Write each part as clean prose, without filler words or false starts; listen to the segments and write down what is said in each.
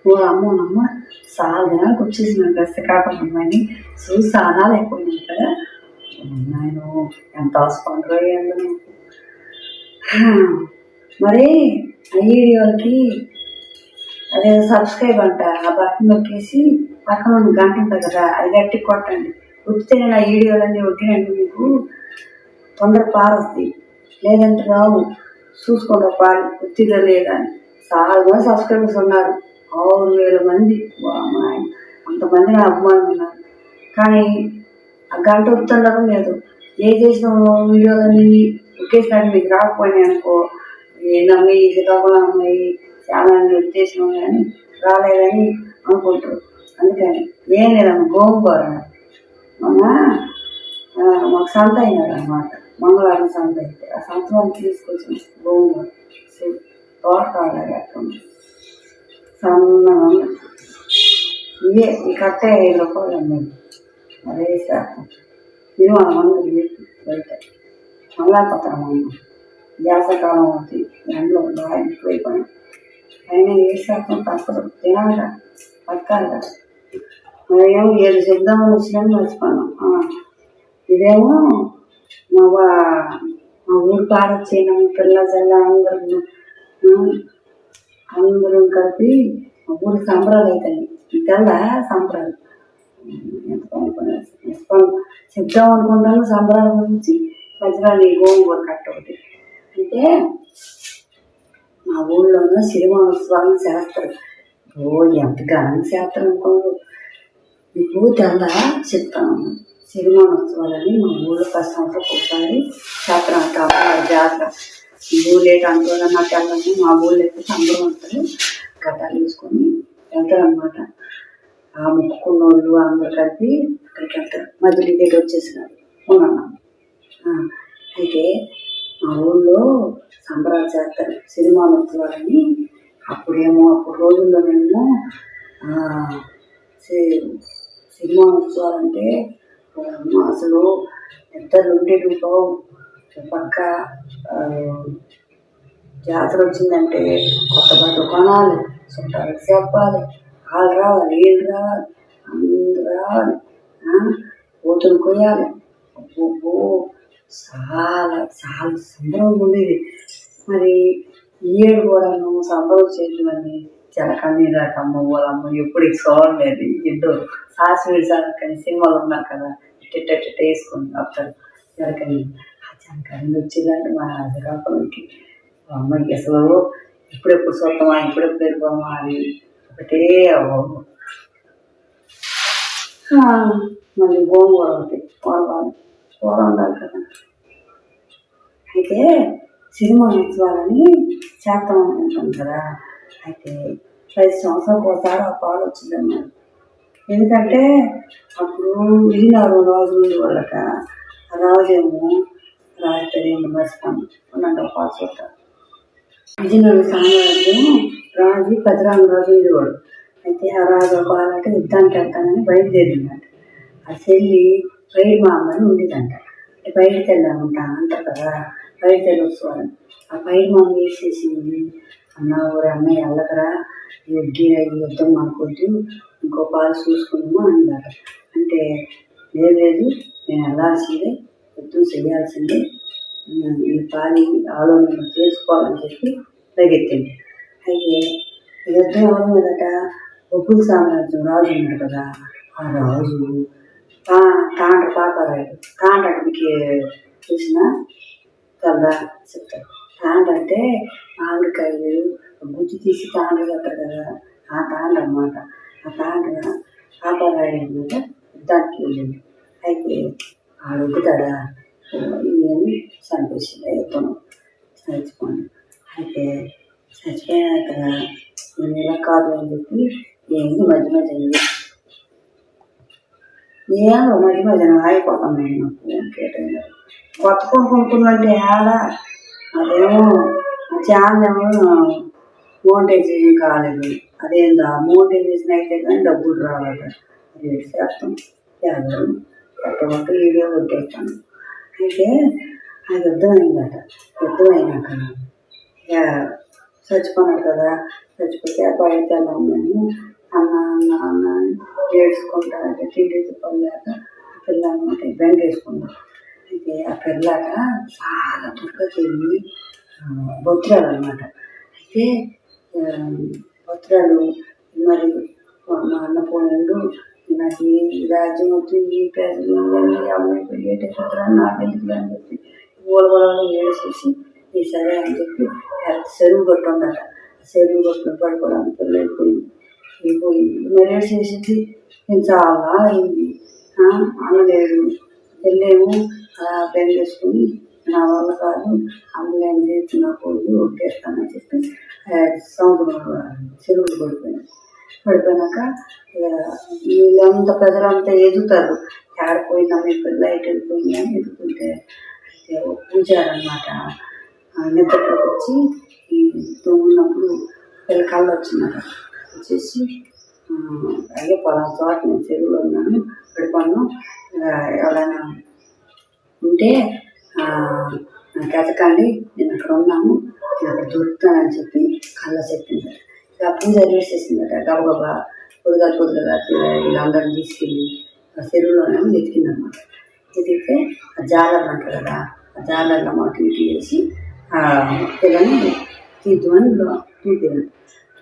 ఓ అమ్మో అమ్మ చాలా దినాలకు వచ్చేసింది శ్రీకాకుళం అని చూసి సానాలు అయిపోయినాయి కదా. నేను ఎంత అవసరం అయ్యాను మరి ఆ వీడియోకి అదే సబ్స్క్రైబ్ అంట, ఆ బటన్ నొక్కేసి పక్కన ఉన్న గంట ఉంటుంది కదా, అది గట్టి కొట్టండి. ఉత్తితే నేను ఆ వీడియోలన్నీ ఒట్టినండి మీకు తొందర పారొస్తాయి, లేదంటే రావు. చూసుకోండి పాలు ఉత్తిగా లేదా అని. చాలా మంది సబ్స్క్రైబర్స్ ఉన్నారు, 6,000 మంది. అమ్మాయి అంతమంది నా అభిమానులు ఉన్నారు. కానీ ఆ గంట వస్తుండడం లేదు. ఏ చేసిన వీడియోలన్నీ ఒకేసారి మీకు రాకపోయినాయి అనుకో, నమ్మి శ్రీకాకుళం అమ్మాయి చాలా వచ్చేసినాం కానీ రాలేదని అనుకుంటారు. అందుకని ఏం లేదమ్మ, గోంగూర మొన్న మాకు సంత అయినాడు అనమాట, మంగళవారం సంత అయితే ఆ సంతలో తీసుకొచ్చిన గోంగూర తోటకాడలాగా అక్కడ సన్నగా ఇవే ఈ కట్ట 5 రూపాయలు అమ్మేది. అదే శాతం ఇది మన మందులు చెప్పి బయట మళ్ళా పత్రం అమ్మ వ్యాసకాలం అవుతుంది, ఎండలో బాగా ఎక్కువైపోయినాయి. అయినా ఏ శాతం తప్పదు, తినాలిగా, బతకాలి కదా. మరేమో ఏది చెప్దామని వచ్చినాను మర్చిపోయాను. ఇదేమో మా మా ఊరు పారొచ్చేయడం పిల్ల జల్ల అందరం కలిపి మా ఊరి సంబరాలు అవుతాయి. తెల్ల సంబరాలు చెప్దాం అనుకుంటాను సంబరాల గురించి. మధ్యలో నీ గోంగూర కట్ట ఒకటి అంటే మా ఊళ్ళోనూ సిరిమోత్సవాలను చేస్తారు. ఎంత ఘనంగా చేస్తారు అనుకోండి. మీకు తెల్ల చెప్తాను, సిరిమోత్సవాలని మా ఊళ్ళో 10 సంవత్సరాలకు ఒకసారి చేస్తారు అంట. జాతర ఊళ్ళో ఏంటి అనుకోవాలి, నా తెల్లని మా ఊళ్ళో అయితే సంబరం ఉంటుంది. గడ్డాలు వేసుకొని వెళ్తారు అనమాట. ఆ మొక్కుకున్న వాళ్ళు అందరూ కలిపి అక్కడికి వెళ్తారు. మధ్యలో ఇదేటి వచ్చేసినారు ఉన్నాను. అయితే మా ఊళ్ళో సంబరాలు చేస్తారు, సిరిమోత్సవాలని. అప్పుడు రోజుల్లోనేమో సిరిమోత్సవాలంటే అసలు ఇద్దరు ఉండేటితో పక్క జాతర వచ్చిందంటే కొత్త బట్టలు కొనాలి, చుట్టాలకు చెప్పాలి, వాళ్ళు రావాలి, వీళ్ళు రావాలి, అందరూ రావాలి, కూతురు కొయ్యాలి. చాలా చాలా సంబరంగా ఉండేది. మరి ఈ ఏడు కూడా నువ్వు సంబరం చేయమని జలకన్నీరు రాకమ్మ వాళ్ళమ్మ ఎప్పుడు చూడలేదు. ఇద్దరు సాసివీడు జలకని సినిమాలు ఉన్నారు కదా, ఇట్ట వేసుకొని వస్తారు జలకన్నీరు. ఆ జలకన్నీరు వచ్చిందంటే మా శ్రీకాకుళంకి అమ్మాయికి అసలు ఇప్పుడెప్పుడు చూద్దామా, ఇప్పుడెప్పుడు వెళ్ళిపోమా అని ఒకటే మళ్ళీ గోంగూర ఒకటి కూర ఉండాలి కదా. అయితే సిరిమోత్సవాలని చేద్దాం అనుకుంటాం కదా. అయితే 5 సంవత్సరాలకు ఒకసారి ఆ పాలు వచ్చిందన్నమాట. ఎందుకంటే అప్పుడు విజయనగరం రాజు ఉండే వాళ్ళక, ఆ రాజేమో రాజు పేరు మర్చిపోయాను ఉన్నాడు పాలు చూద్దాం. విజయనగరం సామ్రాజ్యం రాజు పెద్దరామరాజు ఉండేవాడు. అయితే ఆ రాజు పాలంటే యుద్ధానికి వెళ్తానని బయలుదేరిందంట. ఆ చెల్లి బయట మా అమ్మని ఉండేదంట. అంటే బయటికి వెళ్ళామంట అంటారు కదా, బయట వెళ్ళొచ్చుకోవాలి. ఆ బయట మా అమ్మ వేసేసింది, అన్న ఊరి అమ్మాయి వెళ్ళకరా, యుద్ధం అనుకుంటూ ఇంకో పాలు చూసుకున్నాము అన్నమాట. అంటే లేదు నేను వెళ్ళాల్సిందే, యుద్ధం చేయాల్సిందే, ఈ పాలి ఆలోచన చేసుకోవాలని చెప్పి లగెత్తింది. అయితే యుద్ధం ఎవరి మీదట, బొబ్బుల సామ్రాజ్యం రాజు ఉన్నాడు కదా, ఆ రాజు తాండ్ర పాపారాయుడు. తాండ్ర మీకు చూసిన కదా చెప్తారు. తాండ్ర అంటే మామిడికాయలు గుజ్జు తీసి తాండ్ర చేస్తారు కదా, ఆ తాండ్ర అన్నమాట. ఆ తాండ్ర పాపారాయుడు అనమాట యుద్ధానికి వెళ్ళింది. అయితే ఆడు ఉగ్గుతాడా ఇవన్నీ చంపేసింది యుద్ధం చచ్చిపోయింది. అయితే చచ్చిపోయినాక నేను ఇలా కాదు అని చెప్పి ఏంటి మధ్య మధ్యన ఆగిపోతాను నేను. నాకు కేటాయించారు కొత్త కొనుక్కుంటే ఆడ అదేమో ఛానల్ ఏమో మోనిటైజేషన్ కాలేదు. అదేందా మోనిటైజేషన్ అయితే కానీ డబ్బులు రావాలి. అది చేస్తాం చేద్దాం ఎప్పటి వీడియో కొట్టేస్తాను. అయితే అది యుద్ధం అయిందట. యుద్ధం అయినాక చచ్చిపోయినాడు కదా, చచ్చిపోతే ఆ బయట మేము అన్న అన్న అన్న అని ఏడ్చుకుంటా తిండి తిప్పలేక పిల్ల అనమాట బెండ్ వేసుకున్నాం. అయితే ఆ పిల్లాక చాలా దుఃఖకెళ్ళి బొత్తిరాలు అనమాట. అయితే బొత్తిరాలు మరి మా అన్న పోయిండు, నాకు ఈ రాజ్యం వద్దు, ఈ పేదలు ఇవన్నీ అమ్మాయి పెళ్ళి పోతారని నాకు ఎందుకు అని చెప్పి ఊలగొలలో ఏడ్చేసి ఈ సరే అని చెప్పి చెరువు గట్టు ఉందట, చెరువు గట్టు పడుకోవడానికి పిల్ల వెళ్ళిపోయింది. మరి ఏడ్చేసింది. నేను చాలా అయింది, అనలేడు. వెళ్ళేమో పెళ్లి చేసుకుని నా వల్ల కాదు, అమ్మలేని చేసి నా కొడుకు ఒట్టేస్తానని చెప్పి సముద్రంలో చెరువులు పడిపోయినాక వీళ్ళంతా ప్రజలంతా ఎదుగుతారు. ఆడిపోయిందా మీ పిల్ల ఇటు వెళ్ళిపోయింది అని ఎదుగుతుంటే పూజారు అనమాట నిద్రలోకి వచ్చి ఈ ఉన్నప్పుడు పిల్ల కళ్ళు వచ్చిందట. వచ్చేసి అయ్యే పొలం చోట నేను చెరువులో ఉన్నాను, పడిపోను, ఎవరైనా ఉంటే నాకు ఎతకండి, నేను అక్కడ ఉన్నాను, నేను అక్కడ దొరుకుతానని చెప్పి కళ్ళ చెప్పిందట. ఆ పూజ వేసేసిందట. గబగబా పొద్దుగా వీళ్ళందరినీ తీసుకెళ్ళి ఆ చెరువులోనే ఎతికిందన్నమాట. ఎతికితే ఆ జాలర్లు అంటారు కదా, ఆ జాలర్లో మాట ఇటు వేసి పిల్లని తీద్దామని తీపిదండి.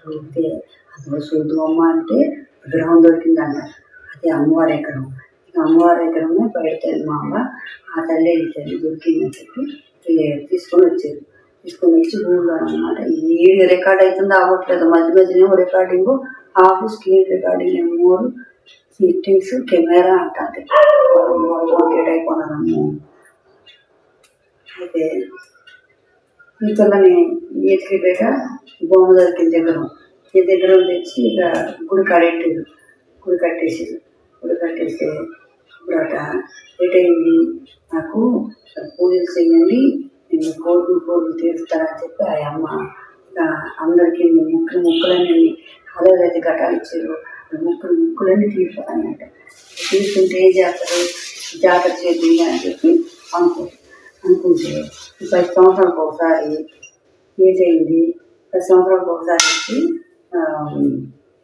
చూస్తే అందులో చూద్దామమ్మ అంటే విగ్రహం దొరికిందంట. అది అమ్మవారి ఎకరం. ఇక అమ్మవారి ఎకరమే బయట తల్లి మామ ఆ తల్లి ఈ తల్లి దొరికిందని చెప్పి తీసుకొని వచ్చారు. తీసుకొని వచ్చి ఊళ్ళో అనమాట ఈ రికార్డ్ అవుతుందో అవ్వట్లేదు, మధ్య మధ్యనేమో recording off, screen recording 3 sittings, camera అంటుంది. మోటివేట్ అయిపోయినారమ్మ. అయితే ఈ పిల్లని ఎతికిపోయాక బొమ్మ దొరికిన దగ్గర తెచ్చి ఇక గుడి కట్టేసారు. గుడి కట్టేస్తే ఇప్పుడట ఎటైంది, నాకు పూజలు చేయండి, నేను కోరికలు తీరుస్తానని చెప్పి ఆ అమ్మ ఇక అందరికీ ముక్కులన్నీ అలవైతే ఘటాలు ఇచ్చారు. ముక్కులన్నీ తీరిపోతాయన్నమాట. తీసుకుంటే ఏం చేస్తారు, జాతర చేద్దాం అని చెప్పి అనుకుంటే 10 సంవత్సరాలకు ఒకసారి ఏదైంది, 10 సంవత్సరాలకు ఒకసారి వచ్చి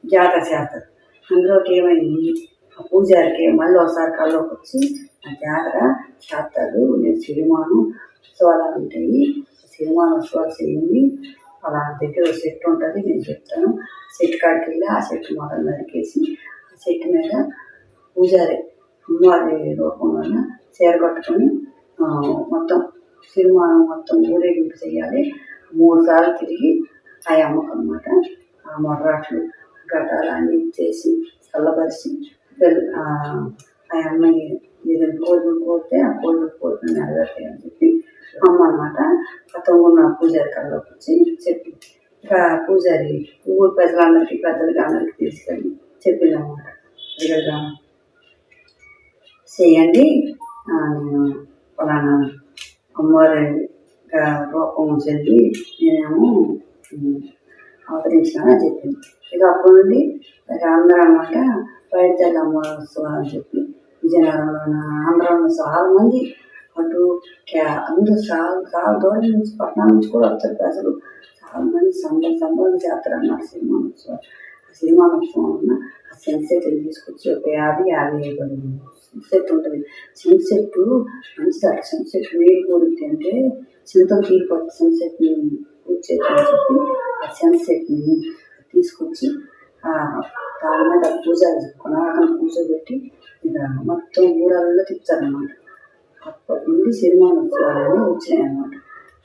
జాతర చేస్తారు. అందులోకి ఏమైంది, ఆ పూజారికి మళ్ళీ ఒకసారి కల్లోకి వచ్చి ఆ జాతర చేస్తారు, నేను సిరిమాను ఉత్సవాలు ఉంటాయి, సిరిమాను ఉత్సవాలు చేయండి, అలా దగ్గర చెట్టు ఉంటుంది, నేను చెప్తాను. చెట్టు కాడికి వెళ్ళి ఆ చెట్టు మొదలు నరికేసి ఆ చెట్టు మీద పూజారి అమ్మవారి రూపంలో చీర కట్టుకొని మొత్తం సిరిమానం మొత్తం ఊరేగింపు చేయాలి. 3 సార్లు తిరిగి ఆ అమ్మకు అనమాట ఆ మొర్రాట్లు ఘటాలు అన్నీ ఇచ్చేసి చల్లబరిచి ఆ అమ్మాయి ఏదైనా కోరికలు కోరితే ఆ కోరికలు నెరవేరుతాయి అని చెప్పి అమ్మ అనమాట ఆ తొంగున్న పూజారి కల్లోకి వచ్చి చెప్పింది. ఇక పూజారి ఊరు ప్రజలందరికీ పెద్దలకి అందరికీ తీసుకెళ్ళి చెప్పింది అనమాట, దగ్గరగా చేయండి, నేను ఫలానా అమ్మవారి రూపం చెంది నేనేమో అవతరించినానని చెప్పింది. ఇక అప్పటి నుండి ఇక అందరూ అనమాట బయట అమ్మవారి ఉత్సవాలు అని చెప్పి విజయనగరంలో ఆంధ్రాలో చాలా మంది అటు అందరూ చాలా దూరం నుంచి పట్టణాల నుంచి కూడా వస్తారు ప్రజలు. చాలా మంది సంబరం చేస్తారు అన్నమాట సినిమానోత్సవం. ఆ సినిమానోత్సవం వలన ఆ సన్సెట్ తీసుకొచ్చి ఒక 50-55 సన్సెట్ ఉంటుంది. సన్సెట్ మంచిదట. సన్సెట్ వేడి కోరితే అంటే చింతలు తీరిపోతుంది సన్సెట్ని పూజ చేయాలని చెప్పి ఆ సన్సెట్ని తీసుకొచ్చి దాని మీద పూజ కొనాకన కూర్చోబెట్టి ఇక మొత్తం ఊరాలలో తిప్పుతారన్నమాట. అప్పటి నుండి సినిమానోత్సవాలు వచ్చాయన్నమాట.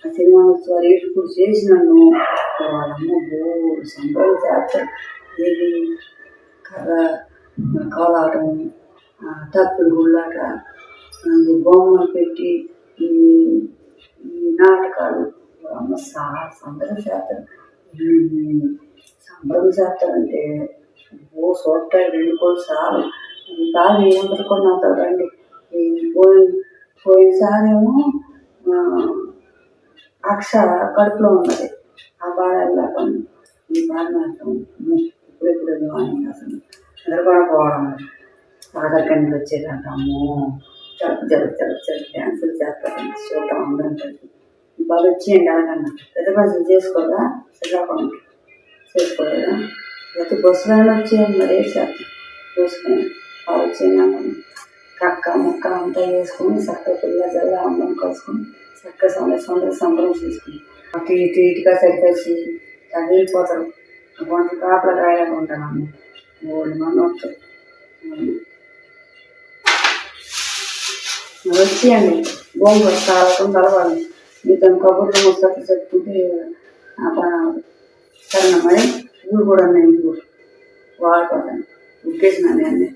ఆ సినిమానోత్సవాలు ఇప్పుడు చేసినాను వాళ్ళమ్మ సంబరం చేస్తారు. ఏది కర్ర కోలాటం, తప్పులు గుళ్ళాట, బొమ్మలు పెట్టి ఈ నాటకాలు అమ్మ చాలా సంబరం చేస్తారు. సంబరం చేస్తారంటే చూడటానికి 2 కోట్లు చాలు. బాగా ఏమనుకొని అవుతారండి. పోయినసారేమో అక్ష కడుపులో ఉన్నది, ఆ బాధ వెళ్ళకుండా ఈ బాధ మాత్రం ఇప్పుడెప్పుడు అని అసలు నిద్రపడకపోవడం. ఆధార్కండి వచ్చేదంట, అమ్మో జరుగు డ్యాన్సులు చేస్తారండి, చూడటం అందరం కలిసి బాగా వచ్చేయండి. అలాగన్నా పెద్ద పనులు చేసుకోగా శ్రీకాకుళం చేసుకోలేదా? ప్రతి బస్సులోనే వచ్చేయండి మరి చూసుకొని వాళ్ళు వచ్చిందంటే కక్క ముక్క అంతా వేసుకొని చక్కగా పిల్ల జల్ల అన్నం కలుసుకొని చక్కగా సంబరం చేసుకుని అటు ఇటు ఇటుగా సరికేసి తగిలిపోతారు. వంట కాపలా కాయలు ఉంటాను మూడు మంది వస్తారు. వచ్చేయండి గోంగూర కాలకుండా కలవాలి. మీతో కబుర్లు ముచ్చట్లు చెప్పుకుంటే సరేనా మరి ఇవి కూడా ఉన్నాయి. ఇప్పుడు వాడిపోతాను ఉద్దేశినాను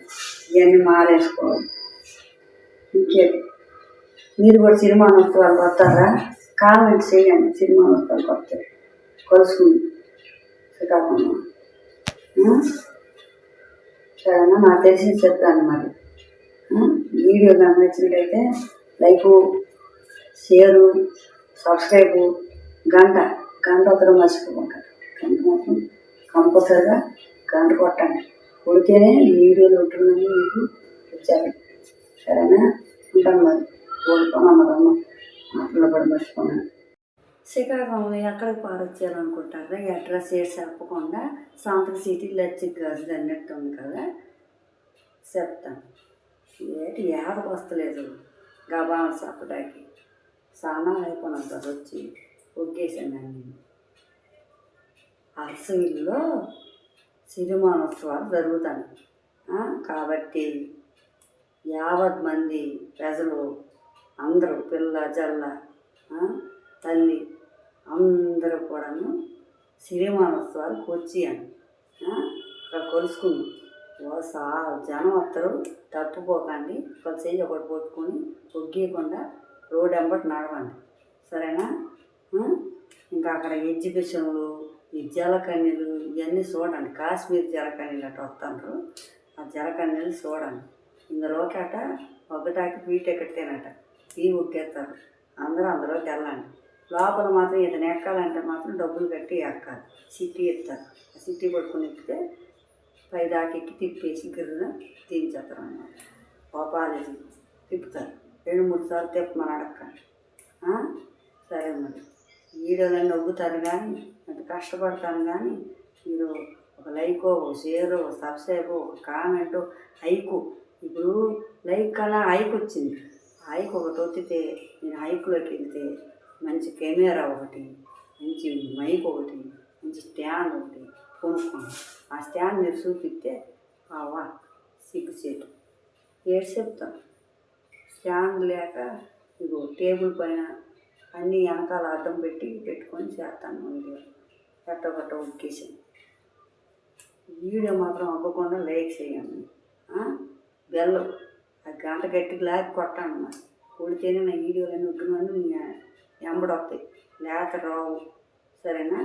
ఇవన్నీ మారేసుకోవాలి. ఇంకేది మీరు కూడా సినిమానోత్సవాలు వస్తారా? కామెంట్ చేయండి. సినిమానోత్సవాలు వస్తాయి కలుసుకుంది శ్రీకాకుళం. సరేనా? నాకు తెలిసి చెప్తాను మరి. వీడియో నాకు నచ్చినట్టయితే లైకు, షేరు, సబ్స్క్రైబు, గంట ఒకరు మర్చిపోకండి. గంట మాత్రం కంపల్సరిగా గంట కొట్టండి. కొడితేనే ఈ వీడియోలు ఉంటుందని మీకు వచ్చారు. సరేనా? ఉంటాను మరి. ఓడిపోనమ్మదమ్మ మాటలు కూడా మర్చిపోయాను. శ్రీకాకుళంలో ఎక్కడికి పారొచ్చారనుకుంటారా? అడ్రస్ చేసి చెప్పకుండా సాంతక సిటీ లచ్చిక్ గాజులు అన్నట్టు ఉంది కదా, చెప్తాను. ఏంటి ఏడకు వస్తలేదు గబాన చెప్పడానికి స్నానాలు అయిపోయినాం కదా వచ్చి ఒగ్గేసాను. నేను అరసవిల్లో సిరిమానోత్సవాలు జరుగుతాయి కాబట్టి యావత్ మంది ప్రజలు అందరూ పిల్ల జల్ల తల్లి అందరూ కూడాను సిరిమానోత్సవాలకు వచ్చేయండి. ఇక్కడ కొలుసుకుంది జనం వస్తారు. తప్పుపోకండి. ఒక చెయ్యి ఒకటి పట్టుకొని ఒగ్గేయకుండా రోడ్ వెంబడి నడవండి. సరేనా? ఇంకా అక్కడ ఎగ్జిబిషన్లు, ఈ జలకన్యలు ఇవన్నీ చూడండి. కాశ్మీర్ జలకన్యలు అట్లా వస్తారు. ఆ జలకన్యలు చూడండి. ఇందులోకి అట ఒకటాకి ఫ్రీ టికెట్ తినట ఫ్రీ ఒగ్గేస్తారు. అందులోకి వెళ్ళండి. లోపల మాత్రం ఏదైనా ఎక్కాలంటే మాత్రం డబ్బులు కట్టి ఎక్కాలి. సిటీ ఎత్తారు. ఆ సిటీ పట్టుకుని ఎక్కితే పైదాకి ఎక్కి తిప్పేసి గిర్ర తీయించేస్తారు అన్నమాట. గోపాలజీ తిప్పుతారు. 2-3 సార్లు తిప్పమని అడగండి. సరే మరి వీడియోలన్నీ నవ్వుతారు కానీ అంత కష్టపడతాను కానీ మీరు ఒక లైకో, ఒక షేరో, ఒక సబ్స్క్రైబో, ఒక కామెంటో, హైకు. ఇప్పుడు లైక్ కన్నా హైక్ వచ్చింది. హైక్ ఒకటి వచ్చితే నేను హైక్లోకి వెళ్తే మంచి కెమెరా ఒకటి, మంచి మైక్ ఒకటి, మంచి స్టాండ్ ఒకటి కొనుక్కోండి. ఆ స్టాండ్ మీరు చూపిస్తే వా సిగ్గుచేటు ఏడు చెప్తాను. స్టాండ్ లేక ఇగో టేబుల్ పైన అన్నీ వెనకాల అడ్డం పెట్టుకొని చేస్తాను. వీడియో పెట్ట ఉక్కేసాను. వీడియో మాత్రం అవ్వకుండా లైక్ చేయండి. బెల్లం ఆ గంట గట్టికి లేక కొట్టాను. మరి కొడితేనే నా వీడియోలన్నీ ఉగ్గునవన్నీ ఎంబడొస్తాయి, లేక రావు. సరేనా?